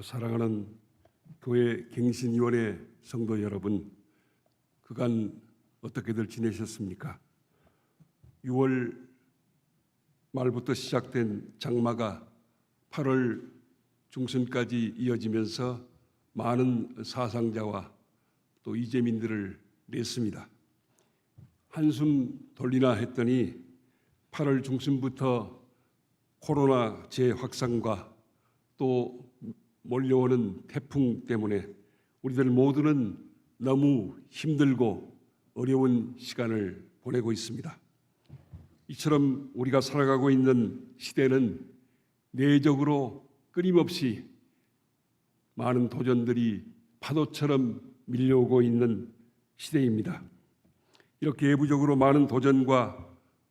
사랑하는 교회 갱신위원회 성도 여러분, 그간 어떻게들 지내셨습니까? 6월 말부터 시작된 장마가 8월 중순까지 이어지면서 많은 사상자와 또 이재민들을 냈습니다. 한숨 돌리나 했더니 8월 중순부터 코로나 재확산과 또 몰려오는 태풍 때문에 우리들 모두는 너무 힘들고 어려운 시간을 보내고 있습니다. 이처럼 우리가 살아가고 있는 시대는 내적으로 끊임없이 많은 도전들이 파도처럼 밀려오고 있는 시대입니다. 이렇게 예부적으로 많은 도전과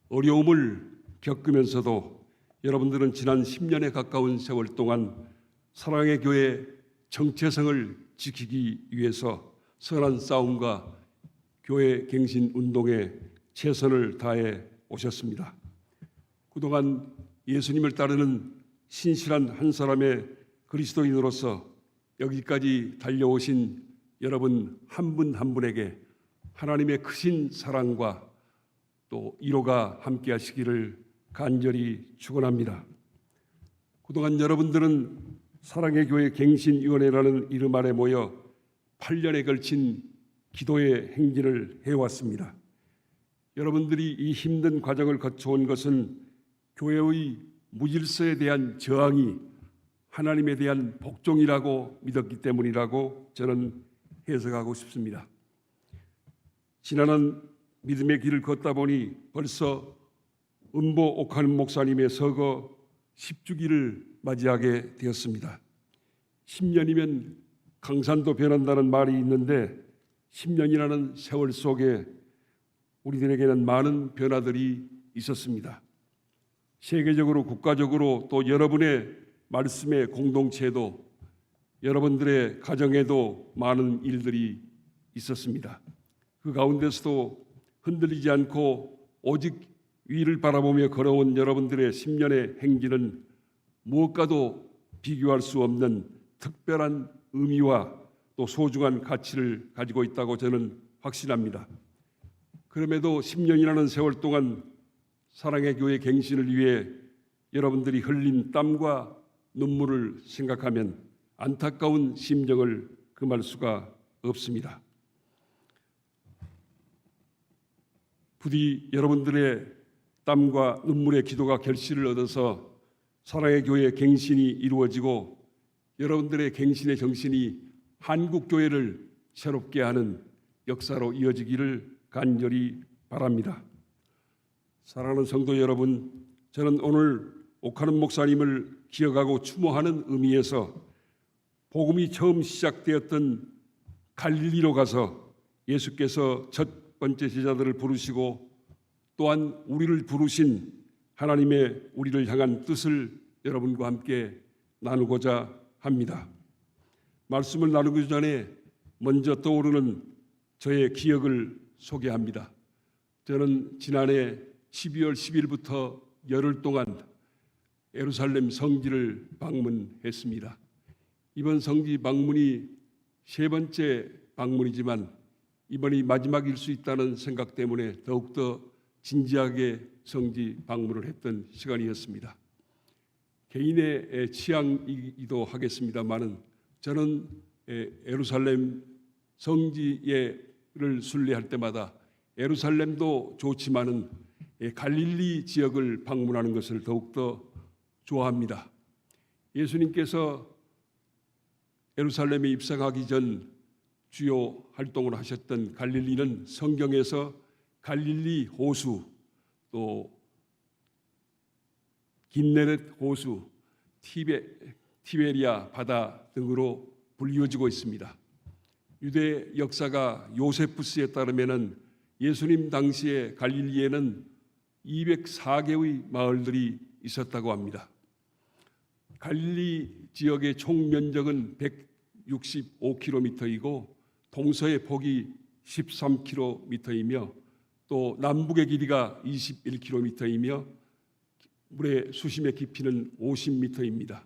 어려움을 겪으면서도 여러분들은 지난 10년에 가까운 세월 동안 사랑의 교회 정체성을 지키기 위해서 선한 싸움과 교회 갱신 운동에 최선을 다해 오셨습니다. 그동안 예수님을 따르는 신실한 한 사람의 그리스도인으로서 여기까지 달려오신 여러분 한 분 한 분에게 하나님의 크신 사랑과 또 위로가 함께 하시기를 간절히 축원합니다. 그동안 여러분들은 사랑의 교회 갱신위원회라는 이름 아래 모여 8년에 걸친 기도의 행진을 해왔습니다. 여러분들이 이 힘든 과정을 거쳐온 것은 교회의 무질서에 대한 저항이 하나님에 대한 복종이라고 믿었기 때문이라고 저는 해석하고 싶습니다. 지난한 믿음의 길을 걷다 보니 벌써 은보 옥하는 목사님의 서거 10주기를 맞이하게 되었습니다. 10년이면 강산도 변한다는 말이 있는데 10년이라는 세월 속에 우리들에게는 많은 변화들이 있었습니다. 세계적으로 국가적으로 또 여러분의 말씀의 공동체도 여러분들의 가정에도 많은 일들이 있었습니다. 그 가운데서도 흔들리지 않고 오직 위를 바라보며 걸어온 여러분들의 10년의 행진은 무엇과도 비교할 수 없는 특별한 의미와 또 소중한 가치를 가지고 있다고 저는 확신합니다. 그럼에도 10년이라는 세월 동안 사랑의 교회 갱신을 위해 여러분들이 흘린 땀과 눈물을 생각하면 안타까운 심정을 금할 수가 없습니다. 부디 여러분들의 땀과 눈물의 기도가 결실을 얻어서 사랑의 교회 갱신이 이루어지고 여러분들의 갱신의 정신이 한국교회를 새롭게 하는 역사로 이어지기를 간절히 바랍니다. 사랑하는 성도 여러분, 저는 오늘 옥하는 목사님을 기억하고 추모하는 의미에서 복음이 처음 시작되었던 갈릴리로 가서 예수께서 첫 번째 제자들을 부르시고 또한 우리를 부르신 하나님의 우리를 향한 뜻을 여러분과 함께 나누고자 합니다. 말씀을 나누기 전에 먼저 떠오르는 저의 기억을 소개합니다. 저는 지난해 12월 10일부터 열흘 동안 예루살렘 성지를 방문했습니다. 이번 성지 방문이 세 번째 방문이지만 이번이 마지막일 수 있다는 생각 때문에 더욱더 진지하게 성지 방문을 했던 시간이었습니다. 개인의 취향이기도 하겠습니다만은 저는 예루살렘 성지를 순례할 때마다 예루살렘도 좋지만은 갈릴리 지역을 방문하는 것을 더욱더 좋아합니다. 예수님께서 예루살렘에 입성하기 전 주요 활동을 하셨던 갈릴리는 성경에서 갈릴리 호수, 또 긴네렛 호수, 티베리아 바다 등으로 불리워지고 있습니다. 유대 역사가 요세푸스에 따르면은 예수님 당시에 갈릴리에는 204개의 마을들이 있었다고 합니다. 갈릴리 지역의 총 면적은 165km이고 동서의 폭이 13km이며 또 남북의 길이가 21km이며 물의 수심의 깊이는 50m입니다.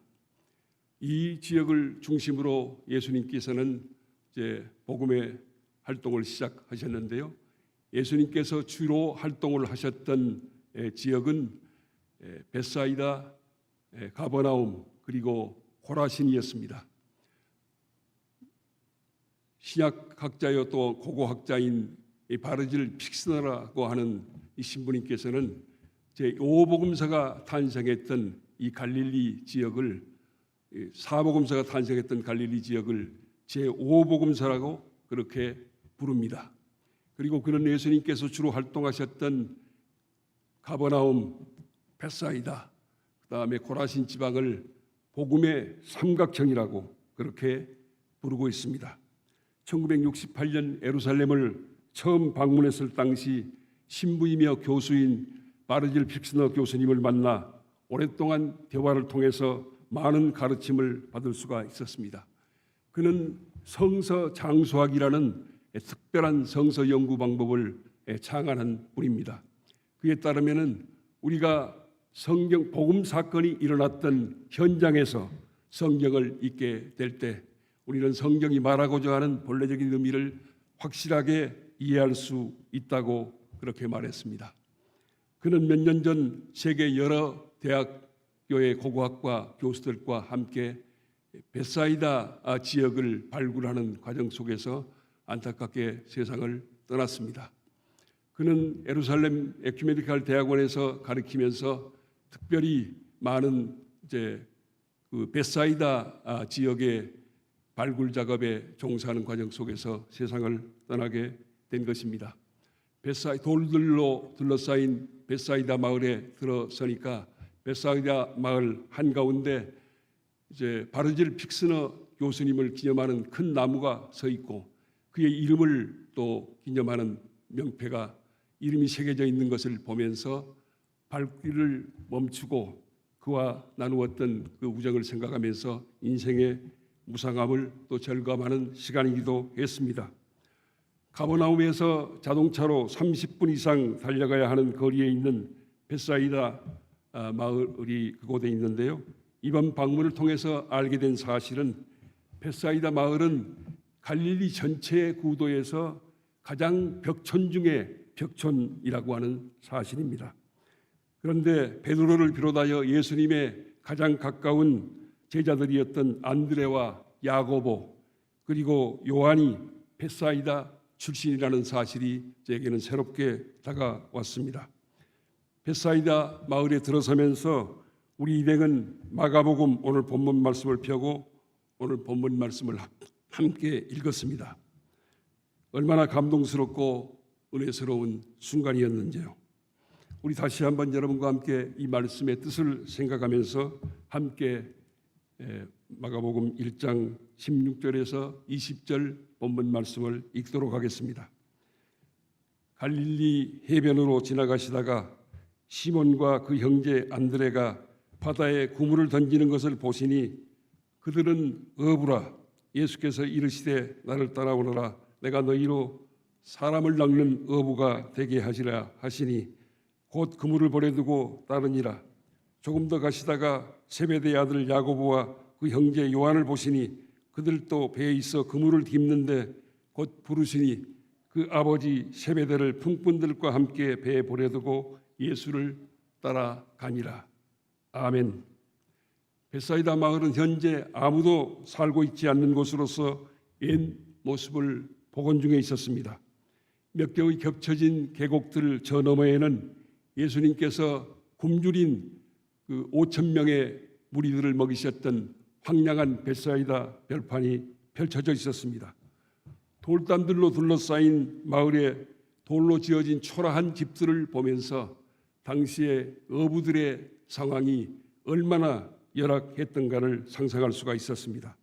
이 지역을 중심으로 예수님께서는 이제 복음의 활동을 시작하셨는데요. 예수님께서 주로 활동을 하셨던 지역은 벳사이다, 가버나움 그리고 고라신이었습니다. 신약학자요 또 고고학자인 바르질 픽스너라고 하는 이 신부님께서는 제5복음사가 탄생했던 이 갈릴리 지역을 사복음사가 탄생했던 갈릴리 지역을 제5복음사라고 그렇게 부릅니다. 그리고 그런 예수님께서 주로 활동하셨던 가버나움, 벳사이다, 그다음에 고라신 지방을 복음의 삼각형이라고 그렇게 부르고 있습니다. 1968년 예루살렘을 처음 방문했을 당시 신부이며 교수인 바르질 픽스너 교수님을 만나 오랫동안 대화를 통해서 많은 가르침을 받을 수가 있었습니다. 그는 성서 장수학이라는 특별한 성서 연구 방법을 창안한 분입니다. 그에 따르면은 우리가 성경 복음 사건이 일어났던 현장에서 성경을 읽게 될 때 우리는 성경이 말하고자 하는 본래적인 의미를 확실하게 이해할 수 있다고 그렇게 말했습니다. 그는 몇 년 전 세계 여러 대학교의 고고학과 교수들과 함께 벳사이다 지역을 발굴하는 과정 속에서 안타깝게 세상을 떠났습니다. 그는 예루살렘 에큐메니칼 대학원에서 가르치면서 특별히 많은 그 벳사이다 지역의 발굴 작업에 종사하는 과정 속에서 세상을 떠나게 된 것입니다. 돌들로 둘러싸인 벳사이다 마을에 들어서니까 벳사이다 마을 한가운데 바르질 픽스너 교수님을 기념하는 큰 나무가 서 있고 그의 이름을 또 기념하는 명패가 이름이 새겨져 있는 것을 보면서 발길을 멈추고 그와 나누었던 그 우정을 생각하면서 인생의 무상함을 또 절감하는 시간이기도 했습니다. 가버나움에서 자동차로 30분 이상 달려가야 하는 거리에 있는 벳사이다 마을이 그곳에 있는데요. 이번 방문을 통해서 알게 된 사실은 벳사이다 마을은 갈릴리 전체의 구도에서 가장 벽촌 중에 벽촌이라고 하는 사실입니다. 그런데 베드로를 비롯하여 예수님의 가장 가까운 제자들이었던 안드레와 야고보 그리고 요한이 벳사이다 출신이라는 사실이 제게는 새롭게 다가왔습니다. 벳사이다 마을에 들어서면서 우리 일행은 마가복음 오늘 본문 말씀을 펴고 오늘 본문 말씀을 함께 읽었습니다. 얼마나 감동스럽고 은혜스러운 순간이었는지요. 우리 다시 한번 여러분과 함께 이 말씀의 뜻을 생각하면서 함께 마가복음 1장 16절에서 20절 본문 말씀을 읽도록 하겠습니다. 갈릴리 해변으로 지나가시다가 시몬과 그 형제 안드레가 바다에 그물을 던지는 것을 보시니 그들은 어부라. 예수께서 이르시되 나를 따라오너라. 내가 너희로 사람을 낚는 어부가 되게 하시라 하시니 곧 그물을 버려두고 따르니라. 조금 더 가시다가 세베대의 아들 야고보와 그 형제 요한을 보시니 그들도 배에 있어 그물을 깁는데 곧 부르시니 그 아버지 세베대를 품꾼들과 함께 배에 버려두고 예수를 따라가니라. 아멘. 벳사이다 마을은 현재 아무도 살고 있지 않는 곳으로서 옛 모습을 복원 중에 있었습니다. 몇 개의 겹쳐진 계곡들 저 너머에는 예수님께서 굶주린 그 5천 명의 무리들을 먹이셨던 황량한 벳사이다 별판이 펼쳐져 있었습니다. 돌담들로 둘러싸인 마을에 돌로 지어진 초라한 집들을 보면서 당시의 어부들의 상황이 얼마나 열악했던가를 상상할 수가 있었습니다.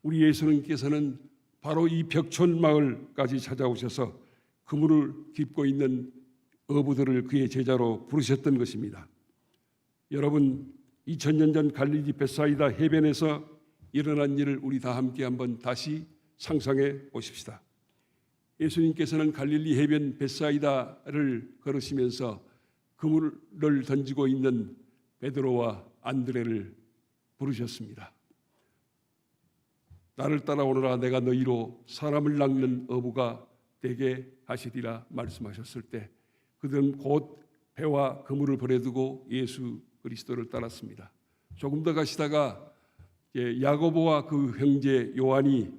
우리 예수님께서는 바로 이 벽촌 마을까지 찾아오셔서 그물을 깁고 있는 어부들을 그의 제자로 부르셨던 것입니다. 여러분, 2000년 전 갈릴리 벳사이다 해변에서 일어난 일을 우리 다 함께 한번 다시 상상해 보십시다. 예수님께서는 갈릴리 해변 벳사이다를 걸으시면서 그물을 던지고 있는 베드로와 안드레를 부르셨습니다. 나를 따라오너라 내가 너희로 사람을 낚는 어부가 되게 하시리라 말씀하셨을 때 그들은 곧 배와 그물을 버려두고 예수 그리스도를 따랐습니다. 조금 더 가시다가 야고보와 그 형제 요한이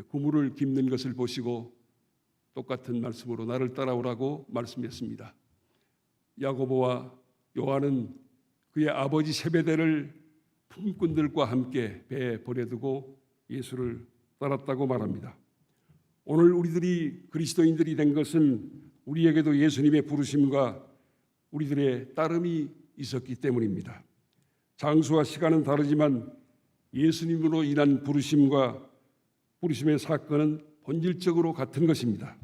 그물을 깁는 것을 보시고 똑같은 말씀으로 나를 따라오라고 말씀했습니다. 야고보와 요한은 그의 아버지 세베대를 품꾼들과 함께 배에 버려두고 예수를 따랐다고 말합니다. 오늘 우리들이 그리스도인들이 된 것은 우리에게도 예수님의 부르심과 우리들의 따름이 있었기 때문입니다. 장소와 시간은 다르지만 예수님으로 인한 부르심과 부르심의 사건은 본질적으로 같은 것입니다.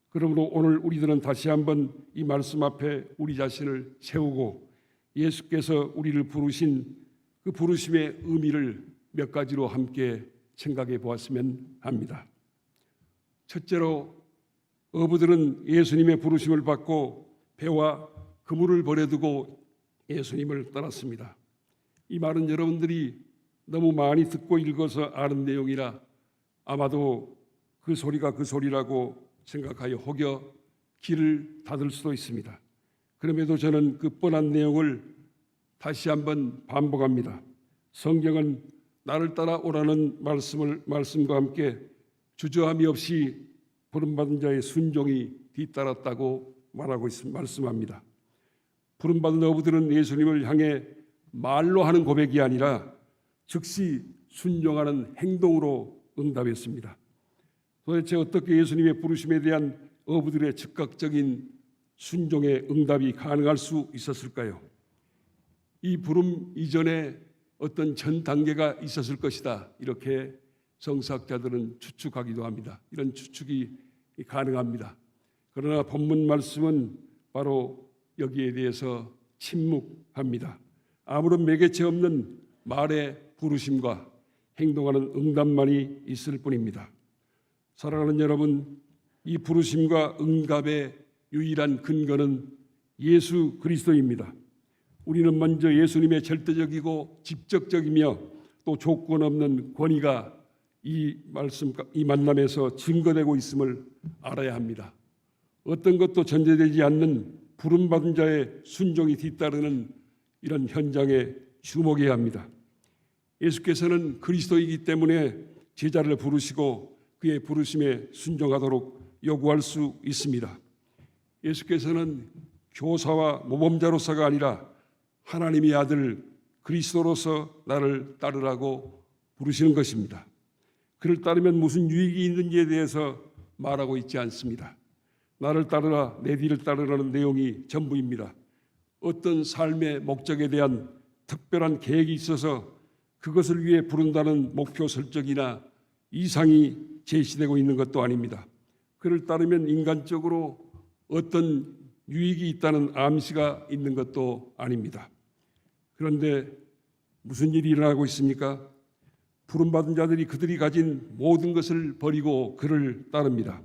그러므로 오늘 우리들은 다시 한번 이 말씀 앞에 우리 자신을 세우고 예수께서 우리를 부르신 그 부르심의 의미를 몇 가지로 함께 생각해 보았으면 합니다. 첫째로 어부들은 예수님의 부르심을 받고 배와 그물을 버려두고 예수님을 따랐습니다. 이 말은 여러분들이 너무 많이 듣고 읽어서 아는 내용이라 아마도 그 소리가 그 소리라고 생각하여 혹여 귀를 닫을 수도 있습니다. 그럼에도 저는 그 뻔한 내용을 다시 한번 반복합니다. 성경은 나를 따라오라는 말씀과 함께 주저함이 없이 부름받은 자의 순종이 뒤따랐다고 말씀합니다. 부름받은 어부들은 예수님을 향해 말로 하는 고백이 아니라 즉시 순종하는 행동으로 응답했습니다. 도대체 어떻게 예수님의 부르심에 대한 어부들의 즉각적인 순종의 응답이 가능할 수 있었을까요? 이 부름 이전에 어떤 전 단계가 있었을 것이다. 이렇게 성서학자들은 추측하기도 합니다. 이런 추측이 가능합니다. 그러나 본문 말씀은 바로 여기에 대해서 침묵합니다. 아무런 매개체 없는 말의 부르심과 행동하는 응답만이 있을 뿐입니다. 사랑하는 여러분, 이 부르심과 응답의 유일한 근거는 예수 그리스도입니다. 우리는 먼저 예수님의 절대적이고 직접적이며 또 조건 없는 권위가 이 만남에서 증거되고 있음을 알아야 합니다. 어떤 것도 전제되지 않는 부름받은 자의 순종이 뒤따르는 이런 현장에 주목해야 합니다. 예수께서는 그리스도이기 때문에 제자를 부르시고 그의 부르심에 순종하도록 요구할 수 있습니다. 예수께서는 교사와 모범자로서가 아니라 하나님의 아들 그리스도로서 나를 따르라고 부르시는 것입니다. 그를 따르면 무슨 유익이 있는지에 대해서 말하고 있지 않습니다. 나를 따르라, 내 뒤를 따르라는 내용이 전부입니다. 어떤 삶의 목적에 대한 특별한 계획이 있어서 그것을 위해 부른다는 목표 설정이나 이상이 제시되고 있는 것도 아닙니다. 그를 따르면 인간적으로 어떤 유익이 있다는 암시가 있는 것도 아닙니다. 그런데 무슨 일이 일어나고 있습니까? 부름받은 자들이 그들이 가진 모든 것을 버리고 그를 따릅니다.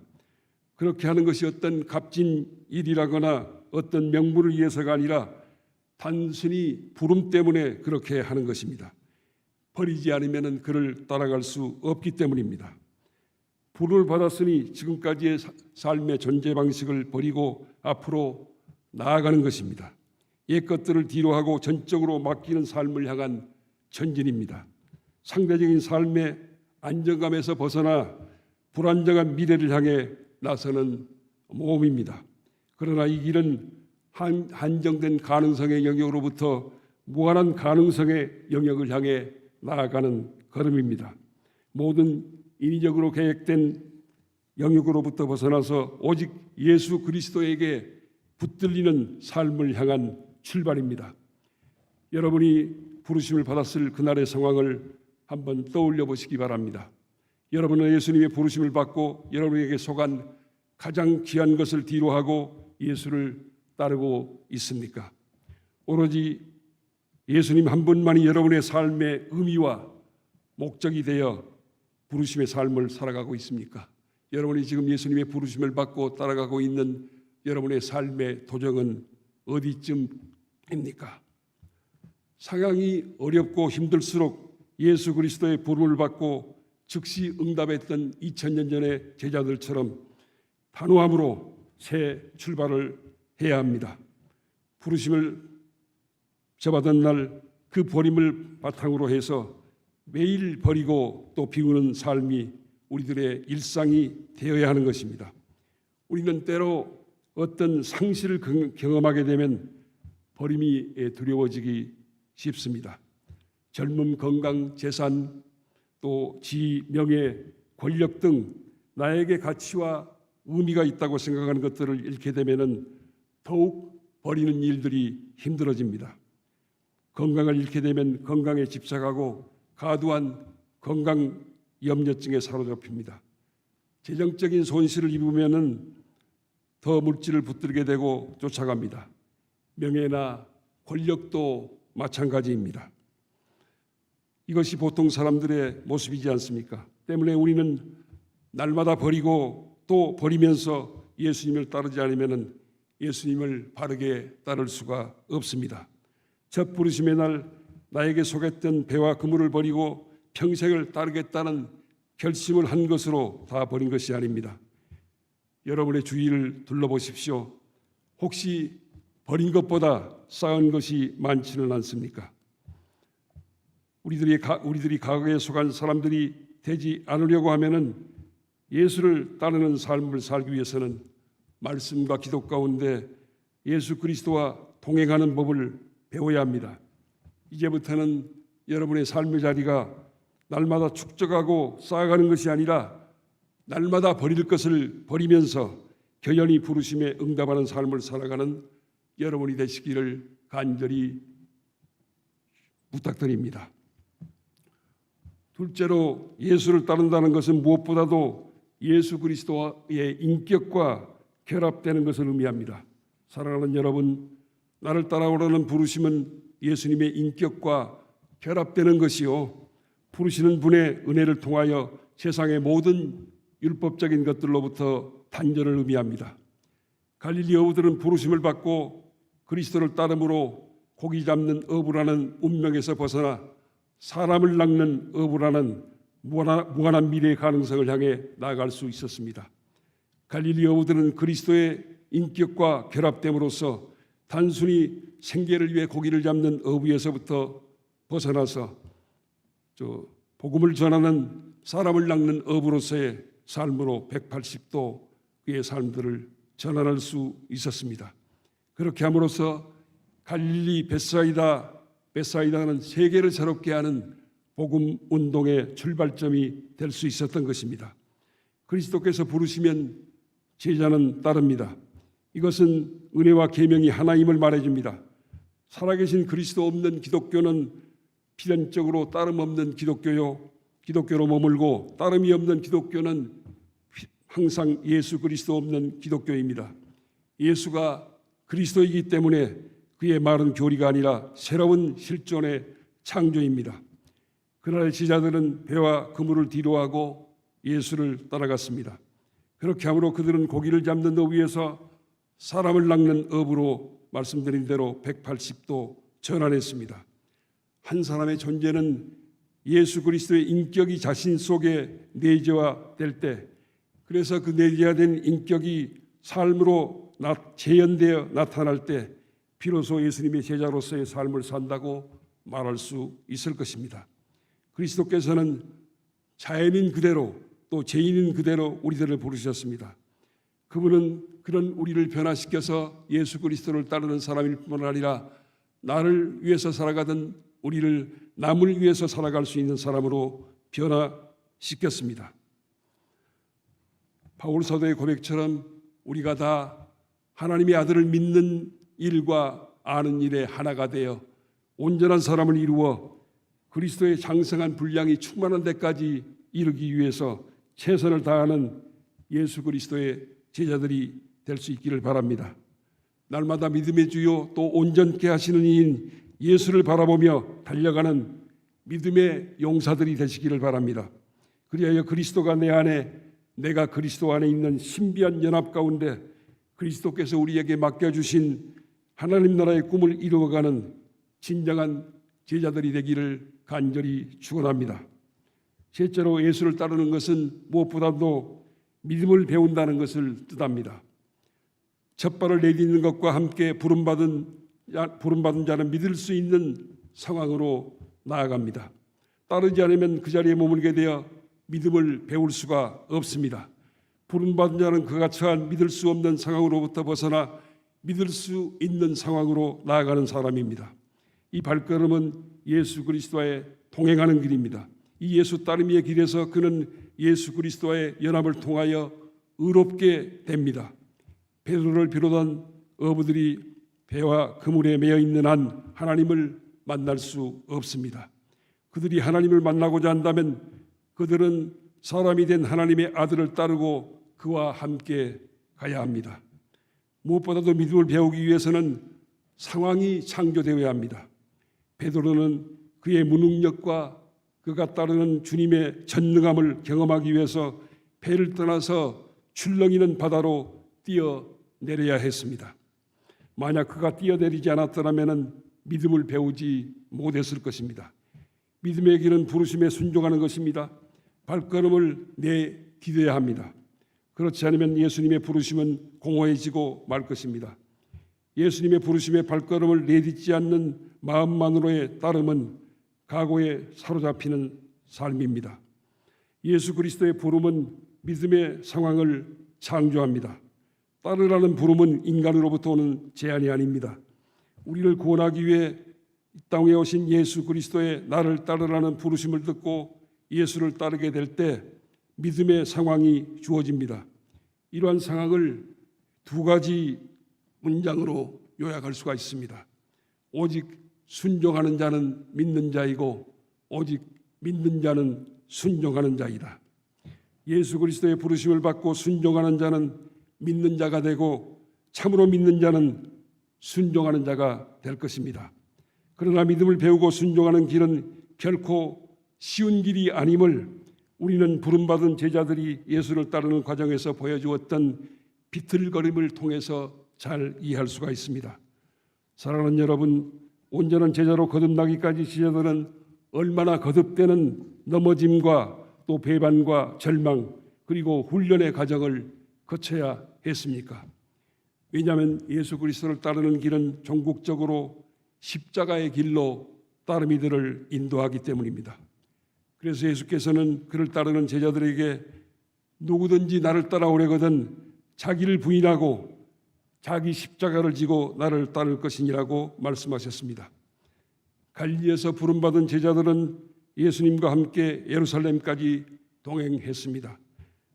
그렇게 하는 것이 어떤 값진 일이라거나 어떤 명분을 위해서가 아니라 단순히 부름 때문에 그렇게 하는 것입니다. 버리지 않으면 그를 따라갈 수 없기 때문입니다. 부름을 받았으니 지금까지의 삶의 존재 방식을 버리고 앞으로 나아가는 것입니다. 옛 것들을 뒤로하고 전적으로 맡기는 삶을 향한 전진입니다. 상대적인 삶의 안정감에서 벗어나 불안정한 미래를 향해 나서는 모험입니다. 그러나 이 길은 한정된 가능성의 영역으로부터 무한한 가능성의 영역을 향해 나아가는 걸음입니다. 모든 인위적으로 계획된 영역으로부터 벗어나서 오직 예수 그리스도에게 붙들리는 삶을 향한 출발입니다. 여러분이 부르심을 받았을 그날의 상황을 한번 떠올려 보시기 바랍니다. 여러분은 예수님의 부르심을 받고 여러분에게 속한 가장 귀한 것을 뒤로하고 예수를 따르고 있습니까? 오로지 예수님 한 분만이 여러분의 삶의 의미와 목적이 되어 부르심의 삶을 살아가고 있습니까? 여러분이 지금 예수님의 부르심을 받고 따라가고 있는 여러분의 삶의 도정은 어디쯤입니까? 상황이 어렵고 힘들수록 예수 그리스도의 부름을 받고 즉시 응답했던 2000년 전의 제자들처럼 단호함으로 새 출발을 해야 합니다. 부르심을 접받은 날 그 버림을 바탕으로 해서 매일 버리고 또 비우는 삶이 우리들의 일상이 되어야 하는 것입니다. 우리는 때로 어떤 상실을 경험하게 되면 버림이 두려워지기 쉽습니다. 젊음, 건강, 재산, 또 지위, 명예, 권력 등 나에게 가치와 의미가 있다고 생각하는 것들을 잃게 되면 더욱 버리는 일들이 힘들어집니다. 건강을 잃게 되면 건강에 집착하고 과도한 건강 염려증에 사로잡힙니다. 재정적인 손실을 입으면 더 물질을 붙들게 되고 쫓아갑니다. 명예나 권력도 마찬가지입니다. 이것이 보통 사람들의 모습이지 않습니까? 때문에 우리는 날마다 버리고 또 버리면서 예수님을 따르지 않으면 예수님을 바르게 따를 수가 없습니다. 첫 부르심의 날 나에게 속했던 배와 그물을 버리고 평생을 따르겠다는 결심을 한 것으로 다 버린 것이 아닙니다. 여러분의 주위를 둘러보십시오. 혹시 버린 것보다 쌓은 것이 많지는 않습니까? 우리들이 과거에 속한 사람들이 되지 않으려고 하면은 예수를 따르는 삶을 살기 위해서는 말씀과 기도 가운데 예수 그리스도와 동행하는 법을 배워야 합니다. 이제부터는 여러분의 삶의 자리가 날마다 축적하고 쌓아가는 것이 아니라 날마다 버릴 것을 버리면서 결연히 부르심에 응답하는 삶을 살아가는 여러분이 되시기를 간절히 부탁드립니다. 둘째로 예수를 따른다는 것은 무엇보다도 예수 그리스도의 인격과 결합되는 것을 의미합니다. 사랑하는 여러분, 나를 따라오라는 부르심은 예수님의 인격과 결합되는 것이요, 부르시는 분의 은혜를 통하여 세상의 모든 율법적인 것들로부터 단절을 의미합니다. 갈릴리 어부들은 부르심을 받고 그리스도를 따름으로 고기 잡는 어부라는 운명에서 벗어나 사람을 낚는 어부라는 무한한 미래의 가능성을 향해 나아갈 수 있었습니다. 갈릴리 어부들은 그리스도의 인격과 결합됨으로써 단순히 생계를 위해 고기를 잡는 어부에서부터 벗어나서 복음을 전하는 사람을 낚는 어부로서의 삶으로 180도 그의 삶들을 전환할 수 있었습니다. 그렇게 함으로써 갈릴리 베사이다는 세계를 새롭게 하는 복음 운동의 출발점이 될 수 있었던 것입니다. 그리스도께서 부르시면 제자는 따릅니다. 이것은 은혜와 계명이 하나임을 말해줍니다. 살아계신 그리스도 없는 기독교는 필연적으로 따름 없는 기독교로 머물고 따름이 없는 기독교는 항상 예수 그리스도 없는 기독교입니다. 예수가 그리스도이기 때문에 그의 말은 교리가 아니라 새로운 실존의 창조입니다. 그날의 제자들은 배와 그물을 뒤로하고 예수를 따라갔습니다. 그렇게 함으로 그들은 고기를 잡는 어부 위에서 사람을 낚는 어부로 말씀드린 대로 180도 전환했습니다. 한 사람의 존재는 예수 그리스도의 인격이 자신 속에 내재화될 때, 그래서 그 내재화된 인격이 삶으로 재현되어 나타날 때 비로소 예수님의 제자로서의 삶을 산다고 말할 수 있을 것입니다. 그리스도께서는 자연인 그대로 또 죄인인 그대로 우리들을 부르셨습니다. 그분은 그런 우리를 변화시켜서 예수 그리스도를 따르는 사람일 뿐 아니라 나를 위해서 살아가던 우리를 남을 위해서 살아갈 수 있는 사람으로 변화시켰습니다. 바울 사도의 고백처럼 우리가 다 하나님의 아들을 믿는 일과 아는 일에 하나가 되어 온전한 사람을 이루어 그리스도의 장성한 분량이 충만한 데까지 이르기 위해서 최선을 다하는 예수 그리스도의 제자들이 될 수 있기를 바랍니다. 날마다 믿음의 주요 또 온전케 하시는 이인 예수를 바라보며 달려가는 믿음의 용사들이 되시기를 바랍니다. 그리하여 그리스도가 내 안에, 내가 그리스도 안에 있는 신비한 연합 가운데 그리스도께서 우리에게 맡겨주신 하나님 나라의 꿈을 이루어가는 진정한 제자들이 되기를 간절히 축원합니다. 셋째로 예수를 따르는 것은 무엇보다도 믿음을 배운다는 것을 뜻합니다. 첫 발을 내딛는 것과 함께 부름받은 자는 믿을 수 있는 상황으로 나아갑니다. 따르지 않으면 그 자리에 머물게 되어 믿음을 배울 수가 없습니다. 부름받은 자는 그가 처한 믿을 수 없는 상황으로부터 벗어나 믿을 수 있는 상황으로 나아가는 사람입니다. 이 발걸음은 예수 그리스도와의 동행하는 길입니다. 이 예수 따르미의 길에서 그는 예수 그리스도와의 연합을 통하여 의롭게 됩니다. 베드로를 비롯한 어부들이 배와 그물에 매여 있는 한 하나님을 만날 수 없습니다. 그들이 하나님을 만나고자 한다면 그들은 사람이 된 하나님의 아들을 따르고 그와 함께 가야 합니다. 무엇보다도 믿음을 배우기 위해서는 상황이 창조되어야 합니다. 베드로는 그의 무능력과 그가 따르는 주님의 전능함을 경험하기 위해서 배를 떠나서 출렁이는 바다로 뛰어내려야 했습니다. 만약 그가 뛰어내리지 않았더라면 믿음을 배우지 못했을 것입니다. 믿음의 길은 부르심에 순종하는 것입니다. 발걸음을 내디뎌야 합니다. 그렇지 않으면 예수님의 부르심은 공허해지고 말 것입니다. 예수님의 부르심에 발걸음을 내딛지 않는 마음만으로의 따름은 각오에 사로잡히는 삶입니다. 예수 그리스도의 부름은 믿음의 상황을 창조합니다. 따르라는 부름은 인간으로부터 오는 제안이 아닙니다. 우리를 구원하기 위해 이 땅에 오신 예수 그리스도의 나를 따르라는 부르심을 듣고 예수를 따르게 될 때 믿음의 상황이 주어집니다. 이러한 상황을 두 가지 문장으로 요약할 수가 있습니다. 오직 순종하는 자는 믿는 자이고 오직 믿는 자는 순종하는 자이다. 예수 그리스도의 부르심을 받고 순종하는 자는 믿는 자가 되고 참으로 믿는 자는 순종하는 자가 될 것입니다. 그러나 믿음을 배우고 순종하는 길은 결코 쉬운 길이 아님을 우리는 부름받은 제자들이 예수를 따르는 과정에서 보여주었던 비틀거림을 통해서 잘 이해할 수가 있습니다. 사랑하는 여러분, 온전한 제자로 거듭나기까지 제자들은 얼마나 거듭되는 넘어짐과 또 배반과 절망 그리고 훈련의 과정을 거쳐야 했습니까? 왜냐하면 예수 그리스도를 따르는 길은 종국적으로 십자가의 길로 따르미들을 인도하기 때문입니다. 그래서 예수께서는 그를 따르는 제자들에게 누구든지 나를 따라오려거든 자기를 부인하고 자기 십자가를 지고 나를 따를 것이니라고 말씀하셨습니다. 갈릴리에서 부름받은 제자들은 예수님과 함께 예루살렘까지 동행했습니다.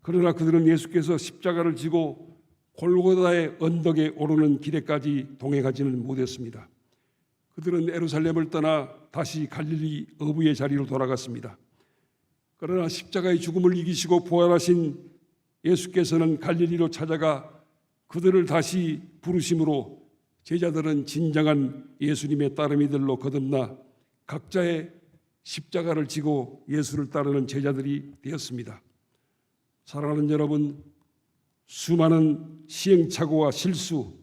그러나 그들은 예수께서 십자가를 지고 골고다의 언덕에 오르는 길에까지 동행하지는 못했습니다. 그들은 예루살렘을 떠나 다시 갈릴리 어부의 자리로 돌아갔습니다. 그러나 십자가의 죽음을 이기시고 부활하신 예수께서는 갈릴리로 찾아가 그들을 다시 부르심으로 제자들은 진정한 예수님의 따르미들로 거듭나 각자의 십자가를 지고 예수를 따르는 제자들이 되었습니다. 사랑하는 여러분, 수많은 시행착오와 실수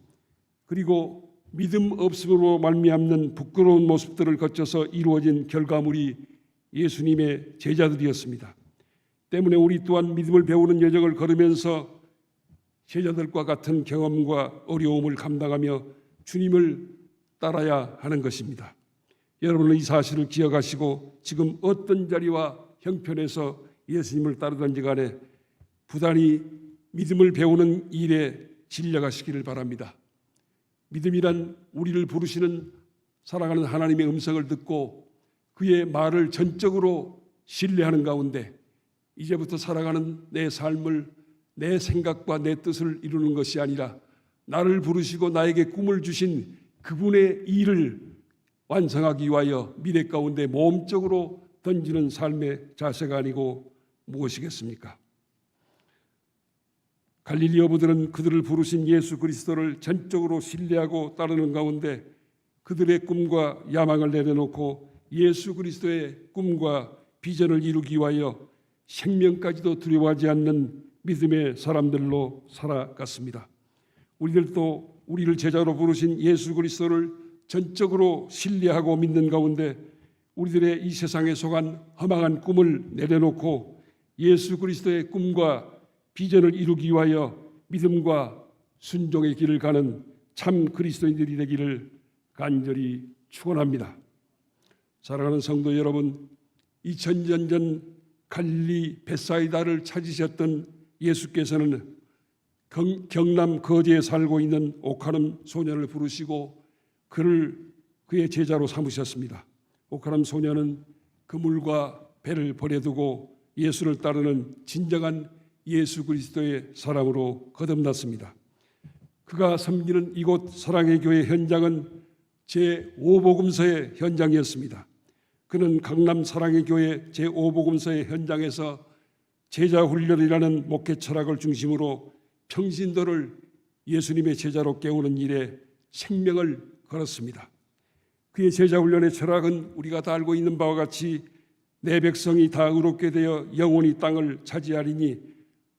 그리고 믿음 없음으로 말미암는 부끄러운 모습들을 거쳐서 이루어진 결과물이 예수님의 제자들이었습니다. 때문에 우리 또한 믿음을 배우는 여정을 걸으면서 제자들과 같은 경험과 어려움을 감당하며 주님을 따라야 하는 것입니다. 여러분은 이 사실을 기억하시고 지금 어떤 자리와 형편에서 예수님을 따르든지 간에 부단히 믿음을 배우는 일에 진력하시기를 바랍니다. 믿음이란 우리를 부르시는 사랑하는 하나님의 음성을 듣고 그의 말을 전적으로 신뢰하는 가운데 이제부터 살아가는 내 삶을 내 생각과 내 뜻을 이루는 것이 아니라 나를 부르시고 나에게 꿈을 주신 그분의 일을 완성하기 위하여 미래 가운데 모험적으로 던지는 삶의 자세가 아니고 무엇이겠습니까? 갈릴리 어부들은 그들을 부르신 예수 그리스도를 전적으로 신뢰하고 따르는 가운데 그들의 꿈과 야망을 내려놓고 예수 그리스도의 꿈과 비전을 이루기 위하여 생명까지도 두려워하지 않는 믿음의 사람들로 살아갔습니다. 우리들도 우리를 제자로 부르신 예수 그리스도를 전적으로 신뢰하고 믿는 가운데 우리들의 이 세상에 속한 허망한 꿈을 내려놓고 예수 그리스도의 꿈과 비전을 이루기 위하여 믿음과 순종의 길을 가는 참 그리스도인들이 되기를 간절히 축원합니다. 사랑하는 성도 여러분, 2000년 전 갈릴리 벳사이다를 찾으셨던 예수께서는 경남 거제에 살고 있는 오카름 소년을 부르시고 그의 제자로 삼으셨습니다. 오카름 소년은 그물과 배를 버려두고 예수를 따르는 진정한 예수 그리스도의 사람으로 거듭났습니다. 그가 섬기는 이곳 사랑의 교회 현장은 제5복음서의 현장이었습니다. 그는 강남 사랑의 교회 제5복음서의 현장에서 제자 훈련이라는 목회 철학을 중심으로 평신도를 예수님의 제자로 깨우는 일에 생명을 걸었습니다. 그의 제자 훈련의 철학은 우리가 다 알고 있는 바와 같이 내 백성이 다 의롭게 되어 영원히 땅을 차지하리니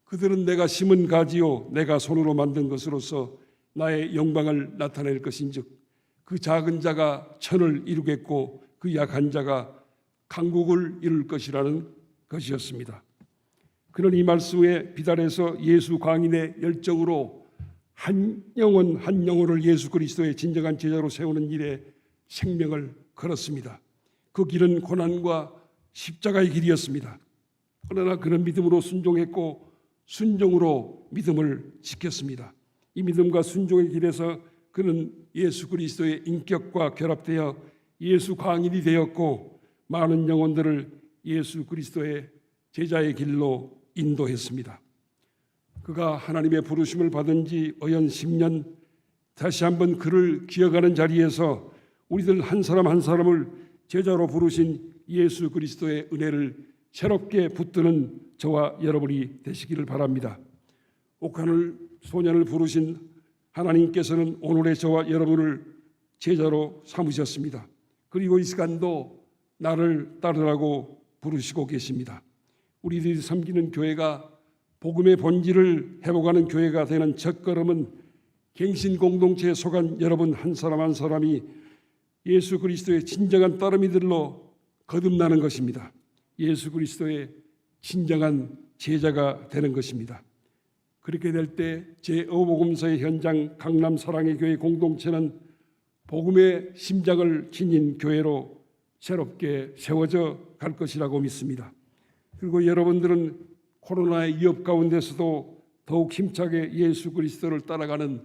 그들은 내가 심은 가지요 내가 손으로 만든 것으로서 나의 영광을 나타낼 것인즉 그 작은 자가 천을 이루겠고 그 약한 자가 강국을 이룰 것이라는 것이었습니다. 그는 이 말씀에 비달해서 예수 광인의 열정으로 한 영혼 한 영혼을 예수 그리스도의 진정한 제자로 세우는 일에 생명을 걸었습니다. 그 길은 고난과 십자가의 길이었습니다. 그러나 그는 믿음으로 순종했고 순종으로 믿음을 지켰습니다. 이 믿음과 순종의 길에서 그는 예수 그리스도의 인격과 결합되어 예수 광인이 되었고 많은 영혼들을 예수 그리스도의 제자의 길로 인도했습니다. 그가 하나님의 부르심을 받은 지 어연 10년 다시 한번 그를 기억하는 자리에서 우리들 한 사람 한 사람을 제자로 부르신 예수 그리스도의 은혜를 새롭게 붙드는 저와 여러분이 되시기를 바랍니다. 옥하늘 소년을 부르신 하나님께서는 오늘의 저와 여러분을 제자로 삼으셨습니다. 그리고 이 시간도 나를 따르라고 부르시고 계십니다. 우리들이 섬기는 교회가 복음의 본질을 회복하는 교회가 되는 첫걸음은 갱신 공동체에 속한 여러분 한 사람 한 사람이 예수 그리스도의 진정한 따르미들로 거듭나는 것입니다. 예수 그리스도의 진정한 제자가 되는 것입니다. 그렇게 될 때 제5복음서의 현장 강남 사랑의 교회 공동체는 복음의 심장을 지닌 교회로 새롭게 세워져 갈 것이라고 믿습니다. 그리고 여러분들은 코로나의 위협 가운데서도 더욱 힘차게 예수 그리스도를 따라가는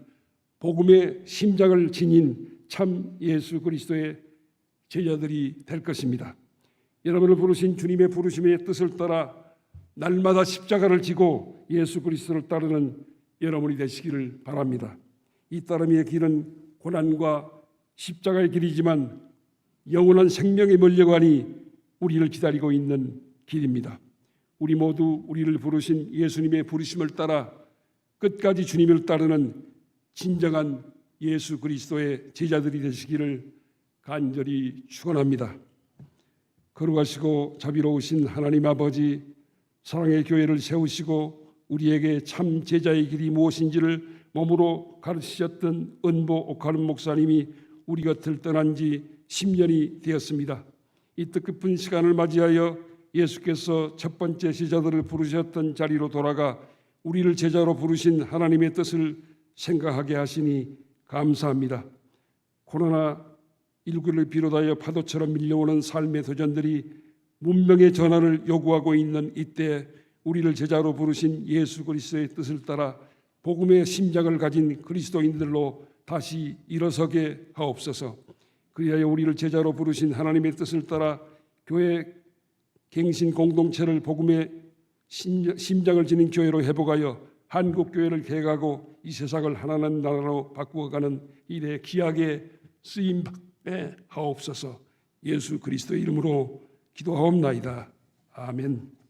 복음의 심장을 지닌 참 예수 그리스도의 제자들이 될 것입니다. 여러분을 부르신 주님의 부르심의 뜻을 따라 날마다 십자가를 지고 예수 그리스도를 따르는 여러분이 되시기를 바랍니다. 이 따름의 길은 고난과 십자가의 길이지만 영원한 생명에 몰려가니 우리를 기다리고 있는 길입니다. 우리 모두 우리를 부르신 예수님의 부르심을 따라 끝까지 주님을 따르는 진정한 예수 그리스도의 제자들이 되시기를 간절히 축원합니다. 거룩하시고 자비로우신 하나님 아버지, 사랑의 교회를 세우시고 우리에게 참 제자의 길이 무엇인지를 몸으로 가르치셨던 은보 옥하름 목사님이 우리 곁을 떠난 지 10년이 되었습니다. 이 뜻깊은 시간을 맞이하여 예수께서 첫 번째 제자들을 부르셨던 자리로 돌아가 우리를 제자로 부르신 하나님의 뜻을 생각하게 하시니 감사합니다. 코로나19를 비롯하여 파도처럼 밀려오는 삶의 도전들이 문명의 전환을 요구하고 있는 이때 우리를 제자로 부르신 예수 그리스도의 뜻을 따라 복음의 심장을 가진 그리스도인들로 다시 일어서게 하옵소서. 그리하여 우리를 제자로 부르신 하나님의 뜻을 따라 교회 갱신 공동체를 복음의 심장을 지닌 교회로 회복하여 한국 교회를 개혁하고 이 세상을 하나님 나라로 바꾸어가는 일에 귀하게 쓰임 받게 하옵소서. 예수 그리스도의 이름으로 기도하옵나이다. 아멘.